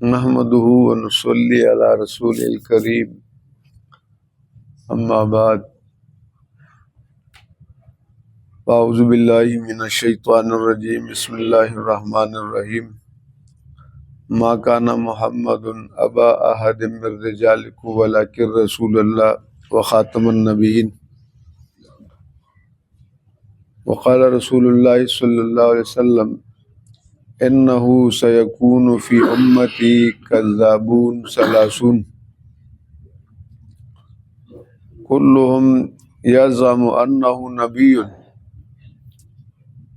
نحمده ونصلي على رسول الكريم اما بعد اعوذ باللہ من الشیطان الرجیم بسم اللہ الرحمن الرحیم ما كان محمد ابا احد من رجالکم ولکن رسول اللہ وخاتم النبیین وقال رسول اللہ صلی اللہ علیہ وسلم انه سيكون في امتی كذابون ثلاثون كلهم يزعم انه نبي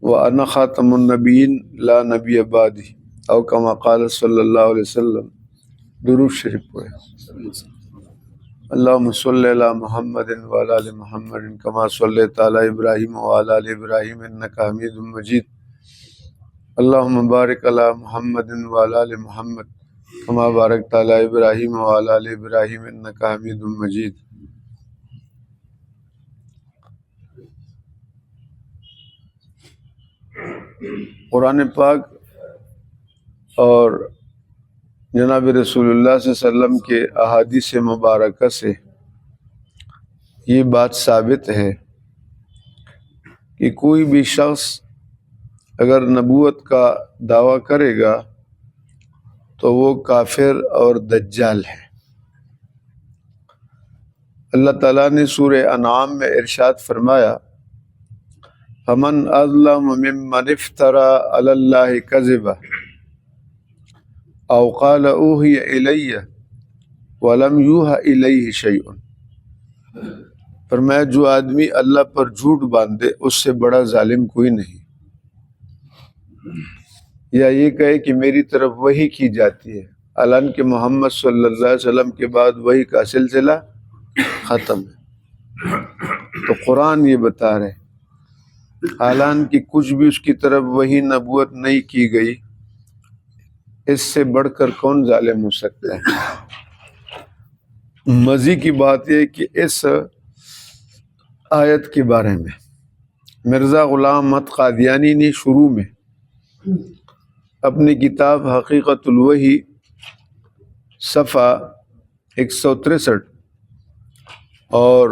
وانا خاتم النبيين لا نبي بعدي او كما قال صلی اللہ علیہ وسلم۔ درود شریف پڑھیں۔ اللهم صل علی محمد وعلی ال محمد كما صلیت علی ابراہیم وعلی ال ابراہیم انک حمید مجید۔ اللهم بارک علی محمد وعلی ال محمد كما بارکت علی ابراہیم وعلی ال ابراہیم انک حمید مجید۔ قرآن پاک اور جناب رسول اللہ صلی اللہ علیہ وسلم کے احادیث مبارکہ سے یہ بات ثابت ہے کہ کوئی بھی شخص اگر نبوت کا دعویٰ کرے گا تو وہ کافر اور دجال ہے۔ اللہ تعالیٰ نے سورہ انعام میں ارشاد فرمایا فمن اظلم ممن افترى علی اللہ کذبا او قال اوحی الی ولم یوحى الیہ شیء۔ فرمایا جو آدمی اللہ پر جھوٹ باندھے اس سے بڑا ظالم کوئی نہیں، یا یہ کہے کہ میری طرف وحی کی جاتی ہے، حالان کہ محمد صلی اللہ علیہ وسلم کے بعد وحی کا سلسلہ ختم ہے۔ تو قرآن یہ بتا رہے حالانکہ کچھ بھی اس کی طرف وہی نبوت نہیں کی گئی، اس سے بڑھ کر کون ظالم ہو سکتا ہے؟ مزے کی بات یہ کہ اس آیت کے بارے میں مرزا غلام احمد قادیانی نے شروع میں اپنی کتاب حقیقت الوحی صفحہ 163 اور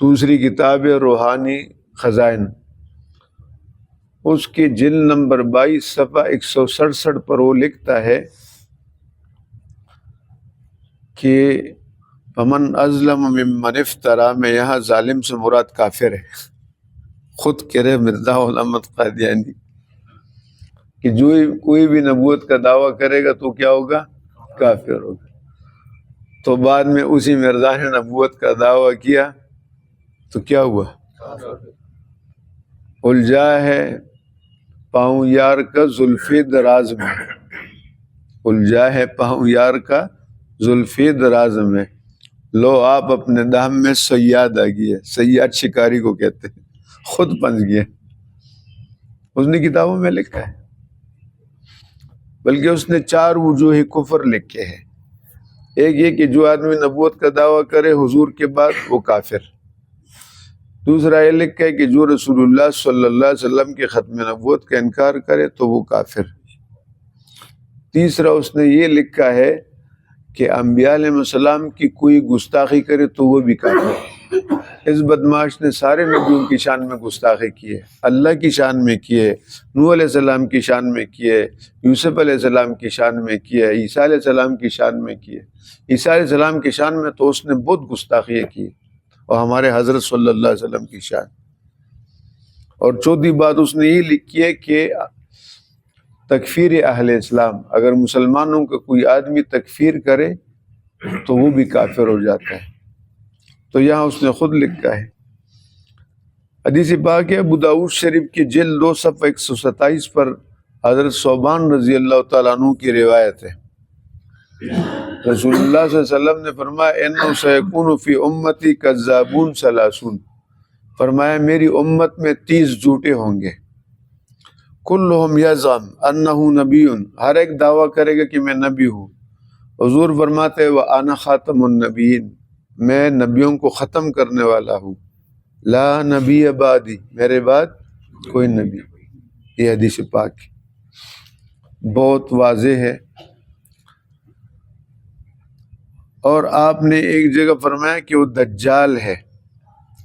دوسری کتاب روحانی خزائن اس کے جلد نمبر 22 صفحہ 167 پر وہ لکھتا ہے کہ فمن اظلم ممن افترا میں یہاں ظالم سے مراد کافر ہے۔ خود کہہ رہے مرزا غلام احمد قادیانی کہ جو کوئی بھی نبوت کا دعویٰ کرے گا تو کیا ہوگا؟ کافر ہوگا۔ تو بعد میں اسی مرزا نے نبوت کا دعویٰ کیا تو کیا ہوا؟ الجا ہے پاؤں یار کا زلفی دراز میں، الجا ہے پاؤں یار کا زلفی دراز میں، لو آپ اپنے دام میں صیاد آ گیا۔ صیاد شکاری کو کہتے ہیں، خود پنس گیا۔ اس نے کتابوں میں لکھا ہے، بلکہ اس نے 4 وجوہ کفر لکھے ہیں۔ ایک یہ کہ جو آدمی نبوت کا دعویٰ کرے حضور کے بعد وہ کافر۔ دوسرا یہ لکھا ہے کہ جو رسول اللہ صلی اللہ علیہ وسلم کے ختم نبوت کا انکار کرے تو وہ کافر۔ تیسرا اس نے یہ لکھا ہے کہ انبیاء علیہ السلام کی کوئی گستاخی کرے تو وہ بھی کافر۔ اس بدماش نے سارے نبیوں کی شان میں گستاخی کی ہے، اللہ کی شان میں کی ہے، نوح علیہ السلام کی شان میں کی ہے، یوسف علیہ السلام کی شان میں کی ہے، عیسیٰ علیہ السلام کی شان میں کی ہے۔ عیسیٰ علیہ السلام کی شان میں تو اس نے بہت گستاخیاں کی، اور ہمارے حضرت صلی اللہ علیہ وسلم کی شان۔ اور چوتھی بات اس نے یہ لکھی ہے کہ تکفیر اہل اسلام، اگر مسلمانوں کا کوئی آدمی تکفیر کرے تو وہ بھی کافر ہو جاتا ہے۔ تو یہاں اس نے خود لکھا ہے۔ حدیث پاک ہے ابو داؤد شریف کی جلد 2 صفحہ 127 پر حضرت ثوبان رضی اللہ تعالیٰ عنہ کی روایت ہے، رسول اللہ صلی اللہ علیہ وسلم نے فرمایا انہ سیکون فی امتی کذابون ثلاثون۔ فرمایا میری امت میں 30 جھوٹے ہوں گے، کلہم یزعم انہ نبی، ہر ایک دعویٰ کرے گا کہ میں نبی ہوں۔ حضور فرماتے وَأَنَا خاتم النبیین، میں نبیوں کو ختم کرنے والا ہوں، لا نبی بعدی، میرے بعد کوئی نبی۔ یہ حدیث پاک بہت واضح ہے اور آپ نے ایک جگہ فرمایا کہ وہ دجال ہے،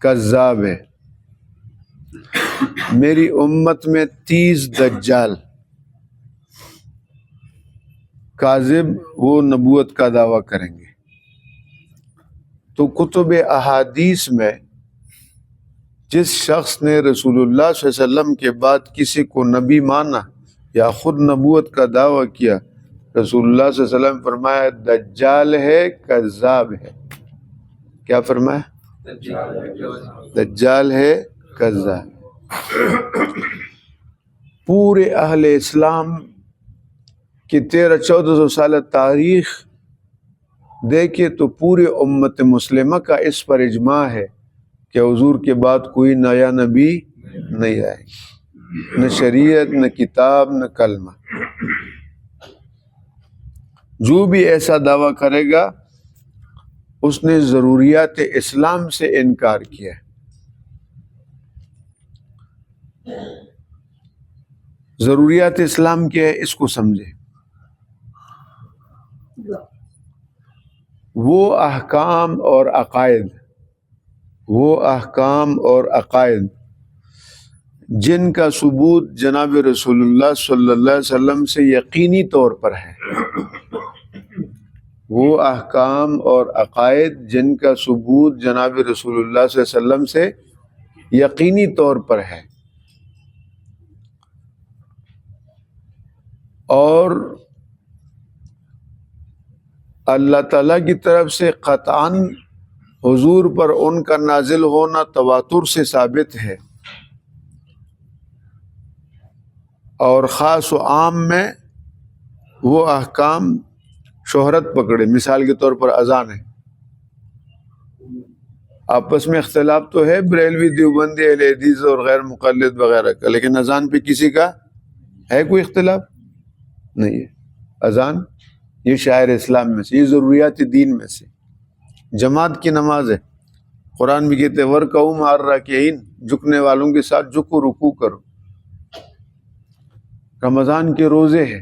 کذاب ہے۔ میری امت میں 30 دجال کاذب وہ نبوت کا دعویٰ کریں گے۔ تو کتب احادیث میں جس شخص نے رسول اللہ صلی اللہ علیہ وسلم کے بعد کسی کو نبی مانا یا خود نبوت کا دعویٰ کیا، رسول اللہ صلی اللہ علیہ وسلم فرمایا دجال ہے، کذاب ہے۔ کیا فرمایا؟ دجال ہے، کذاب۔ پورے اہل اسلام کی 1300-1400 سال تاریخ دیکھے تو پورے امت مسلمہ کا اس پر اجماع ہے کہ حضور کے بعد کوئی نیا نبی نہیں آئے گا، نہ شریعت، نہ کتاب، نہ کلمہ۔ جو بھی ایسا دعویٰ کرے گا اس نے ضروریات اسلام سے انکار کیا ہے۔ ضروریات اسلام کیا ہے اس کو سمجھے۔ وہ احکام اور عقائد جن کا ثبوت جناب رسول اللہ صلی اللہ علیہ وسلم سے یقینی طور پر ہے، وہ احکام اور عقائد جن کا ثبوت جناب رسول اللہ صلی اللہ علیہ وسلم سے یقینی طور پر ہے اور اللہ تعالیٰ کی طرف سے قطعاً حضور پر ان کا نازل ہونا تواتر سے ثابت ہے، اور خاص و عام میں وہ احکام شہرت پکڑے۔ مثال کے طور پر اذان ہے، آپس میں اختلاف تو ہے بریلوی، دیوبندی، اہل حدیث اور غیر مقلد وغیرہ کا، لیکن اذان پہ کسی کا ہے کوئی اختلاف نہیں ہے۔ اذان یہ شاعر اسلام میں سے، یہ ضروریات دین میں سے۔ جماعت کی نماز ہے، قرآن بھی کہتے ہیں وَرْكَعُوا مَعَ الرَّاكِعِينَ، جھکنے والوں کے ساتھ جھکو، رکوع کرو۔ رمضان کے روزے ہے،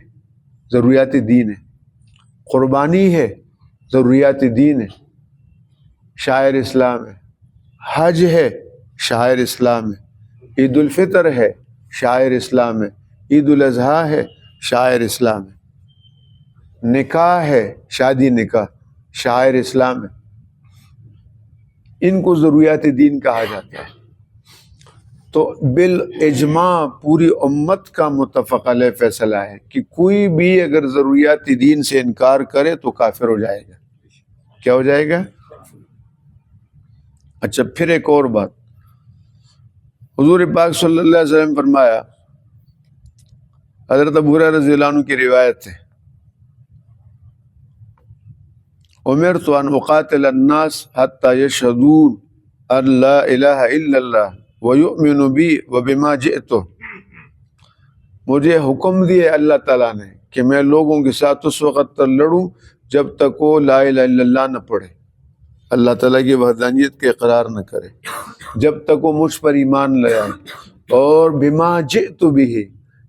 ضروریات دین ہے۔ قربانی ہے، ضروریات دین ہے، شاعر اسلام ہے۔ حج ہے، شاعر اسلام ہے۔ عید الفطر ہے، شاعر اسلام ہے۔ عید الاضحیٰ ہے، شاعر اسلام ہے۔ نکاح ہے، شادی نکاح، شاعر اسلام ہے۔ ان کو ضروریات دین کہا جاتا ہے۔ تو بالاجماع پوری امت کا متفق علیہ فیصلہ ہے کہ کوئی بھی اگر ضروریات دین سے انکار کرے تو کافر ہو جائے گا۔ کیا ہو جائے گا؟ اچھا، پھر ایک اور بات، حضور پاک صلی اللہ علیہ وسلم فرمایا، حضرت ابو ہریرہ رضی اللہ عنہ کی روایت ہے، امرت ان اقاتل الناس حتى يشهدون ان لا الہ الا اللہ ویؤمنوا بی وبما جئت۔ مجھے حکم دیے اللہ تعالیٰ نے کہ میں لوگوں کے ساتھ اس وقت تک لڑوں جب تک وہ لا الہ الا اللہ نہ پڑھے، اللہ تعالیٰ کی وحدانیت کے اقرار نہ کرے، جب تک وہ مجھ پر ایمان لے آئے، اور بما جئت بھی،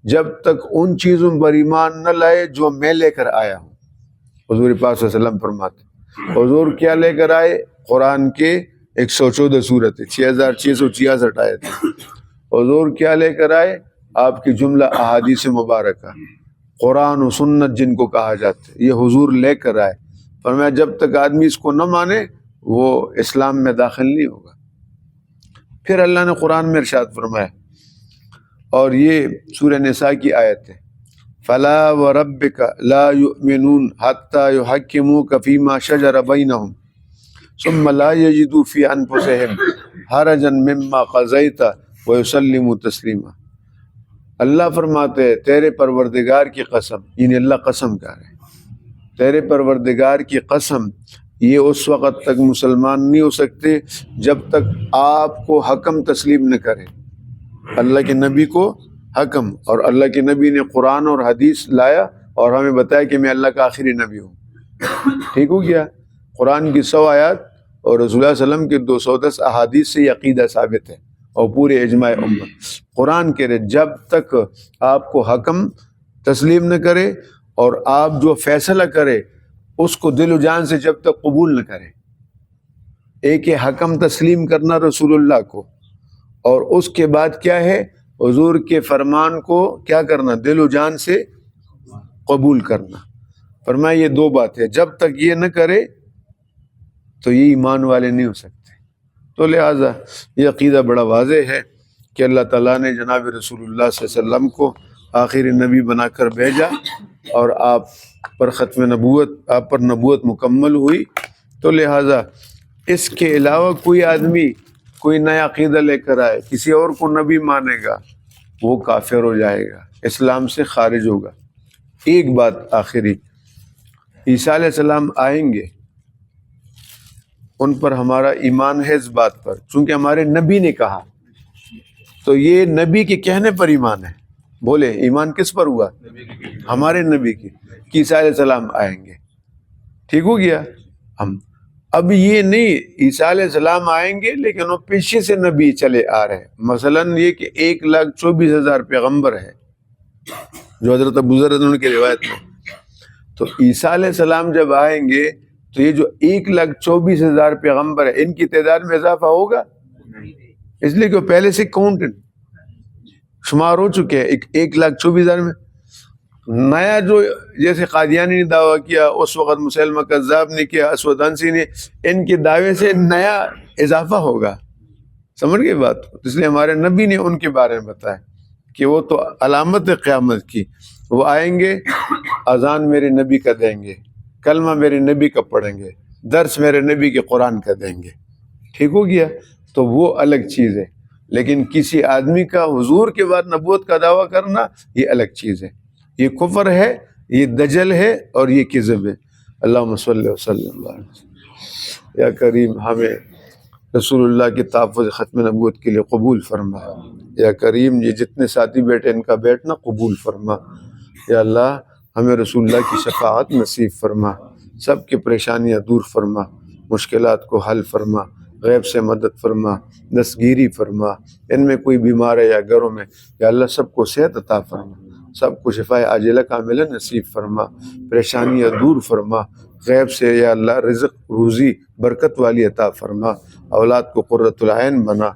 جب تک ان چیزوں پر ایمان نہ لائے جو میں لے کر آیا ہوں۔ حضور پاک صلی اللہ علیہ وسلم فرماتے حضور کیا لے کر آئے؟ قرآن کے 114 سورتیں، 6666 آیت۔ حضور کیا لے کر آئے؟ آپ کی جملہ احادیث مبارکہ، قرآن و سنت جن کو کہا جاتا ہے، یہ حضور لے کر آئے۔ فرمایا جب تک آدمی اس کو نہ مانے وہ اسلام میں داخل نہیں ہوگا۔ پھر اللہ نے قرآن میں ارشاد فرمایا، اور یہ سورہ نساء کی آیت ہے، فَلَا وَرَبِّكَ لَا يُؤْمِنُونَ حَتَّى يُحَكِّمُوكَ فِي مَا شَجَرَ بَيْنَهُمْ ثُمَّ لَا يَجِدُوا فِي أَنفُسِهِمْ حَرَجًا مِّمَّا قَضَيْتَ وَيُسَلِّمُوا تَسْلِيمًا۔ اللہ فرماتے ہیں تیرے پروردگار کی قسم، یعنی اللہ قسم کہہ رہے ہیں، تیرے پروردگار کی قسم، یہ اس وقت تک مسلمان نہیں ہو سکتے جب تک آپ کو حکم تسلیم نہ کرے، اللہ کے نبی کو حکم، اور اللہ کے نبی نے قرآن اور حدیث لایا اور ہمیں بتایا کہ میں اللہ کا آخری نبی ہوں۔ ٹھیک ہو گیا؟ قرآن کی 100 آیات اور رسول اللہ صلی اللہ علیہ وسلم کے 210 احادیث سے یہ عقیدہ ثابت ہے، اور پورے اجماع امت۔ قرآن کہہ رہے جب تک آپ کو حکم تسلیم نہ کرے اور آپ جو فیصلہ کرے اس کو دل و جان سے جب تک قبول نہ کرے، ایک حکم تسلیم کرنا رسول اللہ کو، اور اس کے بعد کیا ہے حضور کے فرمان کو کیا کرنا، دل و جان سے قبول کرنا۔ فرمایا یہ دو باتیں جب تک یہ نہ کرے تو یہ ایمان والے نہیں ہو سکتے۔ تو لہٰذا یہ عقیدہ بڑا واضح ہے کہ اللہ تعالیٰ نے جناب رسول اللہ صلی اللہ علیہ وسلم کو آخری نبی بنا کر بھیجا، اور آپ پر ختم نبوت، آپ پر نبوت مکمل ہوئی۔ تو لہٰذا اس کے علاوہ کوئی آدمی کوئی نیا عقیدہ لے کر آئے، کسی اور کو نبی مانے گا، وہ کافر ہو جائے گا، اسلام سے خارج ہوگا۔ ایک بات آخری، عیسیٰ علیہ السلام آئیں گے، ان پر ہمارا ایمان ہے اس بات پر، چونکہ ہمارے نبی نے کہا، تو یہ نبی کے کہنے پر ایمان ہے۔ بولے ایمان کس پر ہوا؟ ہمارے نبی کی، کہ عیسیٰ علیہ السلام آئیں گے۔ ٹھیک ہو گیا؟ ہم اب یہ نہیں عیسیٰ علیہ السلام آئیں گے لیکن وہ پیچھے سے نبی چلے آ رہے ہیں، مثلاً یہ کہ 1,24,000 پیغمبر ہے جو حضرت ابو ذر رضی اللہ عنہ کی روایت میں، تو عیسیٰ علیہ السلام جب آئیں گے تو یہ جو 1,24,000 پیغمبر ہے ان کی تعداد میں اضافہ ہوگا، اس لیے کہ وہ پہلے سے کاؤنٹڈ شمار ہو چکے ہیں 1,24,000 میں۔ نیا جو جیسے قادیانی نے دعویٰ کیا، اس وقت مسلمہ کذاب نے کیا، اسود عنسی نے، ان کے دعوے سے نیا اضافہ ہوگا۔ سمجھ گئے بات؟ اس لیے ہمارے نبی نے ان کے بارے میں بتایا کہ وہ تو علامت ہے قیامت کی، وہ آئیں گے، اذان میرے نبی کا دیں گے، کلمہ میرے نبی کا پڑھیں گے، درس میرے نبی کے قرآن کا دیں گے۔ ٹھیک ہو گیا؟ تو وہ الگ چیز ہے، لیکن کسی آدمی کا حضور کے بعد نبوت کا دعویٰ کرنا یہ الگ چیز ہے، یہ کفر ہے، یہ دجل ہے، اور یہ کذب ہے۔ اللہم صلی وسلم علیہ وسلم۔ یا کریم ہمیں رسول اللہ کے تحفظ ختم نبوت کے لیے قبول فرما۔ یا کریم یہ جتنے ساتھی بیٹھے ان کا بیٹھنا قبول فرما۔ یا اللہ ہمیں رسول اللہ کی شفاعت نصیب فرما، سب کی پریشانیاں دور فرما، مشکلات کو حل فرما، غیب سے مدد فرما، دستگیری فرما، ان میں کوئی بیمار ہے یا گھروں میں، یا اللہ سب کو صحت عطا فرما، سب کو شفاء عاجلہ کاملہ نصیب فرما، پریشانیاں دور فرما، غیب سے یا اللہ رزق روزی برکت والی عطا فرما، اولاد کو قرۃ العین بنا۔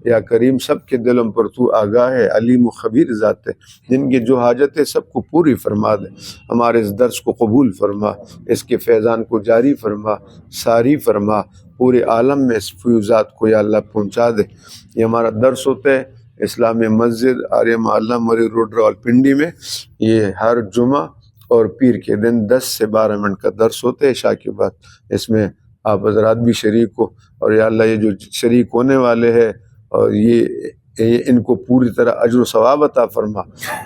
یا کریم سب کے دلوں پر تو آگاہ ہے، علیم و خبیر ذات ہے، جن کی جو حاجت ہے سب کو پوری فرما دے۔ ہمارے اس درس کو قبول فرما، اس کے فیضان کو جاری فرما، ساری فرما، پورے عالم میں اس فیوزات کو یا اللہ پہنچا دے۔ یہ ہمارا درس ہوتا ہے اسلامی مسجد آریہ محلہ مری روڈ راولپنڈی میں، یہ ہر جمعہ اور پیر کے دن 10 سے 12 منٹ کا درس ہوتا ہے عشاء کے بعد۔ اس میں آپ حضرات بھی شریک ہو، اور یا اللہ یہ جو شریک ہونے والے ہیں اور یہ ان کو پوری طرح اجر و ثواب عطا فرما،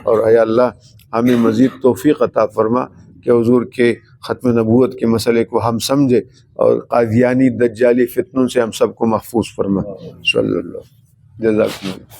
اور یا اللہ ہمیں مزید توفیق عطا فرما کہ حضور کے ختم نبوت کے مسئلے کو ہم سمجھے، اور قادیانی دجالی فتنوں سے ہم سب کو محفوظ فرما۔ صلی اللہ جزاکم اللہ۔